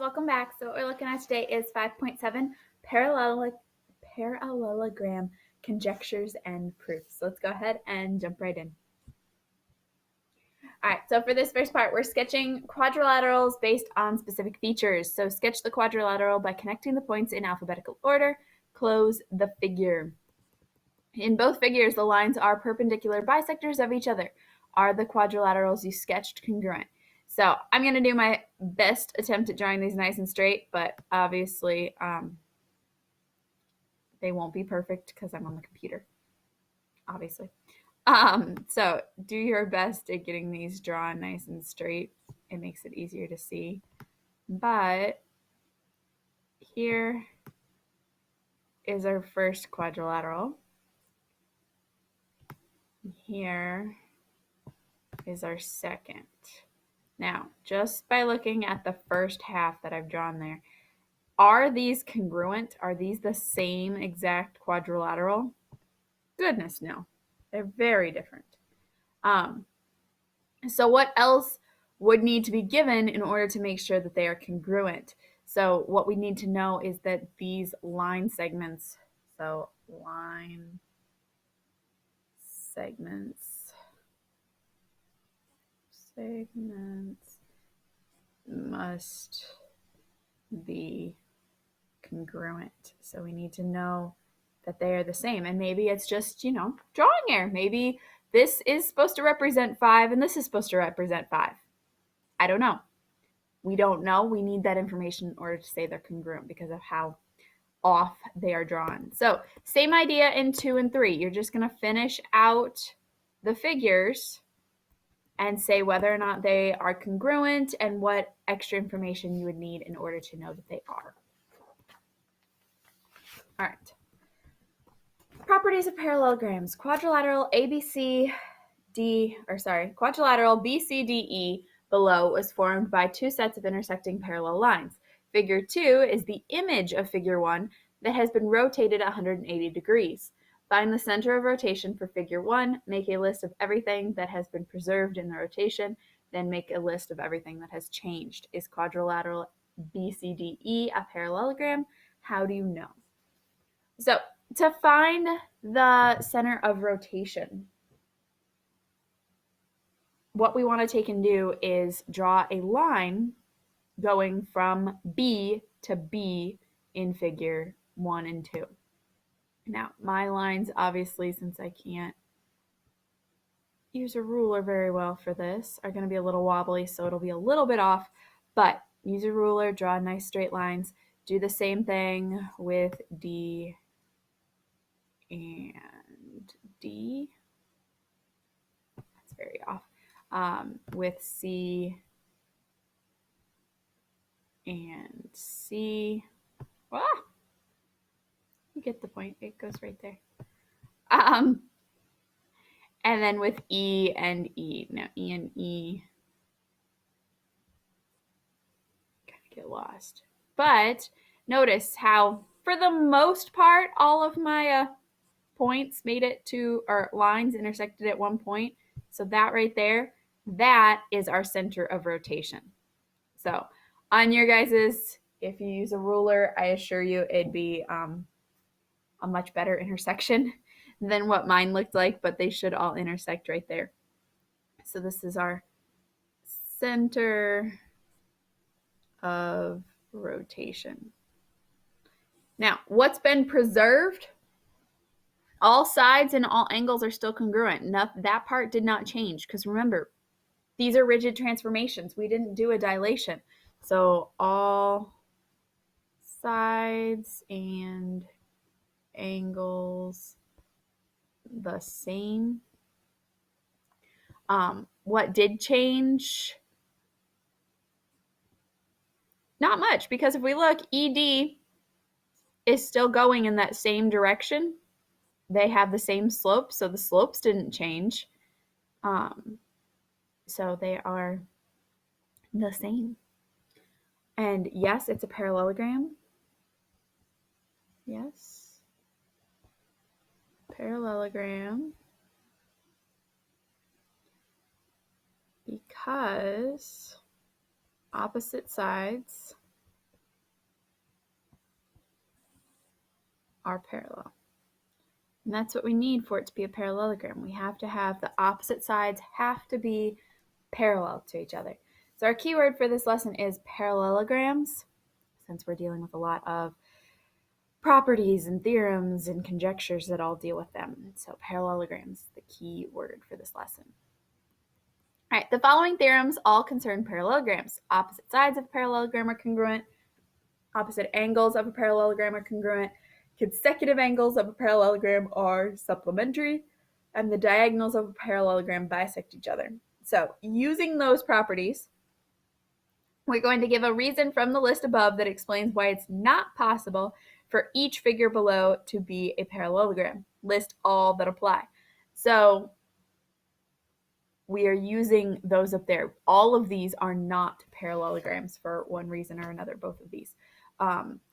welcome back. So what we're looking at today is 5.7 parallelogram conjectures and proofs. So let's go ahead and jump right in. All right, so for this first part, we're sketching quadrilaterals based on specific features. So sketch the quadrilateral by connecting the points in alphabetical order. Close the figure. In both figures, the lines are perpendicular bisectors of each other. Are the quadrilaterals you sketched congruent? So I'm going to do my best attempt at drawing these nice and straight, but obviously they won't be perfect because I'm on the computer, obviously. So do your best at getting these drawn nice and straight. It makes it easier to see. But here is our first quadrilateral. Here is our second. Now, just by looking at the first half that I've drawn there, are these congruent? Are these the same exact quadrilateral? Goodness, no. They're very different. So what else would need to be given in order to make sure that they are congruent? So what we need to know is that these line segments, so line segments must be congruent. So we need to know that they are the same. And maybe it's just, drawing error. Maybe this is supposed to represent 5 and this is supposed to represent 5. I don't know. We don't know. We need that information in order to say they're congruent because of how off they are drawn. So same idea in 2 and 3. You're just going to finish out the figures and say whether or not they are congruent and what extra information you would need in order to know that they are. All right. Properties of parallelograms. Quadrilateral BCDE below was formed by two sets of intersecting parallel lines. Figure 2 is the image of figure 1 that has been rotated 180 degrees. Find the center of rotation for figure 1, make a list of everything that has been preserved in the rotation, then make a list of everything that has changed. Is quadrilateral BCDE a parallelogram? How do you know? So to find the center of rotation, what we want to take and do is draw a line going from B to B in figure 1 and 2. Now, my lines, obviously, since I can't use a ruler very well for this, are going to be a little wobbly, so it'll be a little bit off, but use a ruler, draw nice straight lines. Do the same thing with D and D. That's very off. With C and C. Ah, you get the point. It goes right there. And then with E and E. Now, E and E kind of get lost. But notice how, for the most part, all of my points made it to, or lines intersected at one point. So that right there, that is our center of rotation. So on your guys's, if you use a ruler, I assure you it'd be a much better intersection than what mine looked like, but they should all intersect right there. So this is our center of rotation. Now, what's been preserved? All sides and all angles are still congruent. That part did not change because remember, these are rigid transformations. We didn't do a dilation. So all sides and angles the same. What did change? Not much, because if we look, ED is still going in that same direction. They have the same slope, so the slopes didn't change. So they are the same. And yes, it's a parallelogram. Yes. Parallelogram. Because opposite sides are parallel. And that's what we need for it to be a parallelogram. We have to have the opposite sides have to be parallel to each other. So our keyword for this lesson is parallelograms, since we're dealing with a lot of properties and theorems and conjectures that all deal with them. So parallelograms, the key word for this lesson. All right, the following theorems all concern parallelograms. Opposite sides of a parallelogram are congruent. Opposite angles of a parallelogram are congruent. Consecutive angles of a parallelogram are supplementary. And the diagonals of a parallelogram bisect each other. So using those properties, we're going to give a reason from the list above that explains why it's not possible for each figure below to be a parallelogram. List all that apply. So we are using those up there. All of these are not parallelograms for one reason or another, both of these.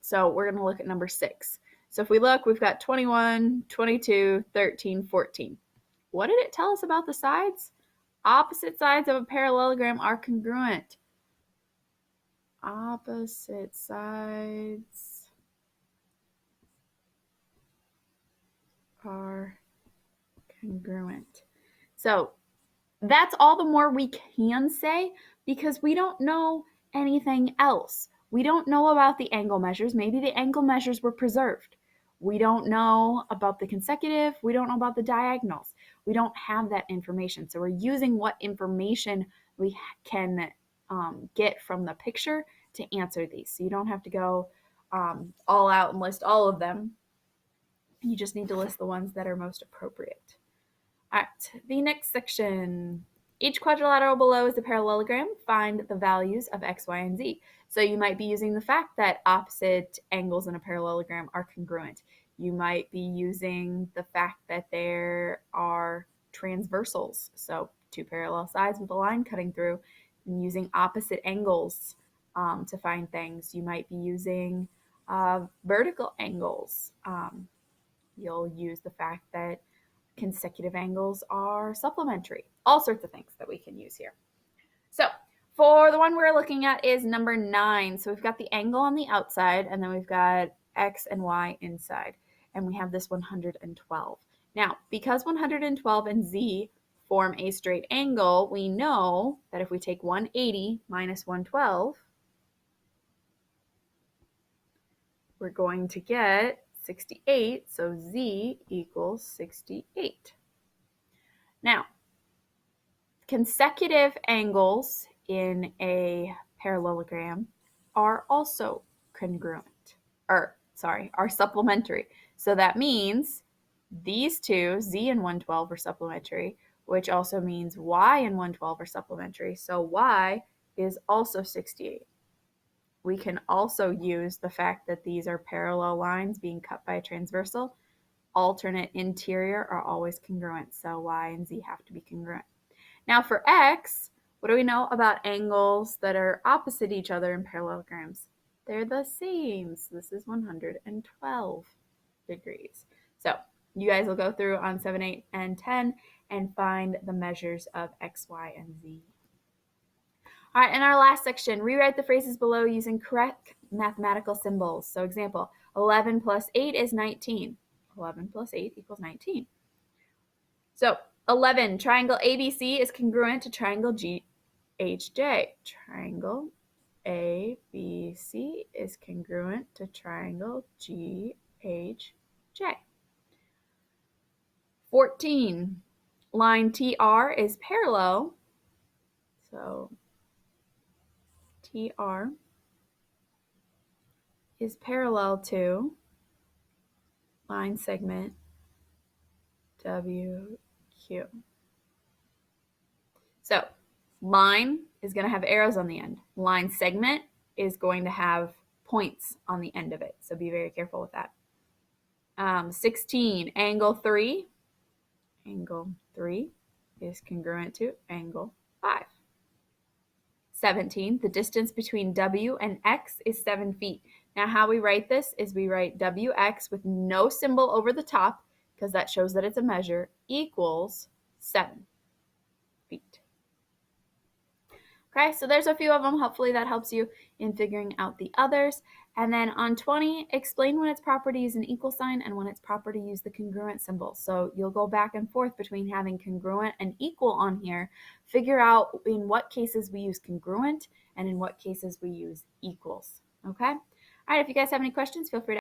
So we're going to look at number 6. So if we look, we've got 21, 22, 13, 14. What did it tell us about the sides? Opposite sides of a parallelogram are congruent. Opposite sides are congruent. So that's all the more we can say because we don't know anything else. We don't know about the angle measures. Maybe the angle measures were preserved. We don't know about the consecutive. We don't know about the diagonals. We don't have that information. So we're using what information we can get from the picture to answer these. So you don't have to go all out and list all of them. You just need to list the ones that are most appropriate. All right, the next section. Each quadrilateral below is a parallelogram. Find the values of x, y, and z. So you might be using the fact that opposite angles in a parallelogram are congruent. You might be using the fact that there are transversals, so two parallel sides with a line cutting through, and using opposite angles to find things. You might be using vertical angles. You'll use the fact that consecutive angles are supplementary. All sorts of things that we can use here. So for the one we're looking at is number 9. So we've got the angle on the outside, and then we've got x and y inside. And we have this 112. Now, because 112 and z form a straight angle, we know that if we take 180 minus 112, we're going to get 68. So z equals 68. Now, consecutive angles in a parallelogram are also are supplementary. So that means these two, z and 112, are supplementary, which also means y and 112 are supplementary. So y is also 68. We can also use the fact that these are parallel lines being cut by a transversal. Alternate interior are always congruent, so y and z have to be congruent. Now for x, what do we know about angles that are opposite each other in parallelograms? They're the same. So this is 112 degrees. So you guys will go through on 7, 8, and 10 and find the measures of x, y, and z. All right, in our last section, rewrite the phrases below using correct mathematical symbols. So example, 11 plus 8 is 19. 11 plus 8 equals 19. So 11, triangle ABC is congruent to triangle GHJ. Triangle ABC is congruent to triangle GHJ. 14, line TR is parallel. So TR is parallel to line segment WQ. So line is going to have arrows on the end. Line segment is going to have points on the end of it. So be very careful with that. 16, angle 3. Angle 3 is congruent to angle 5. 17, the distance between W and X is 7 feet. Now how we write this is we write WX with no symbol over the top because that shows that it's a measure equals 7 feet. Okay, so there's a few of them. Hopefully that helps you in figuring out the others. And then on 20, explain when it's proper to use an equal sign and when it's proper to use the congruent symbol. So you'll go back and forth between having congruent and equal on here. Figure out in what cases we use congruent and in what cases we use equals. Okay? All right, if you guys have any questions, feel free to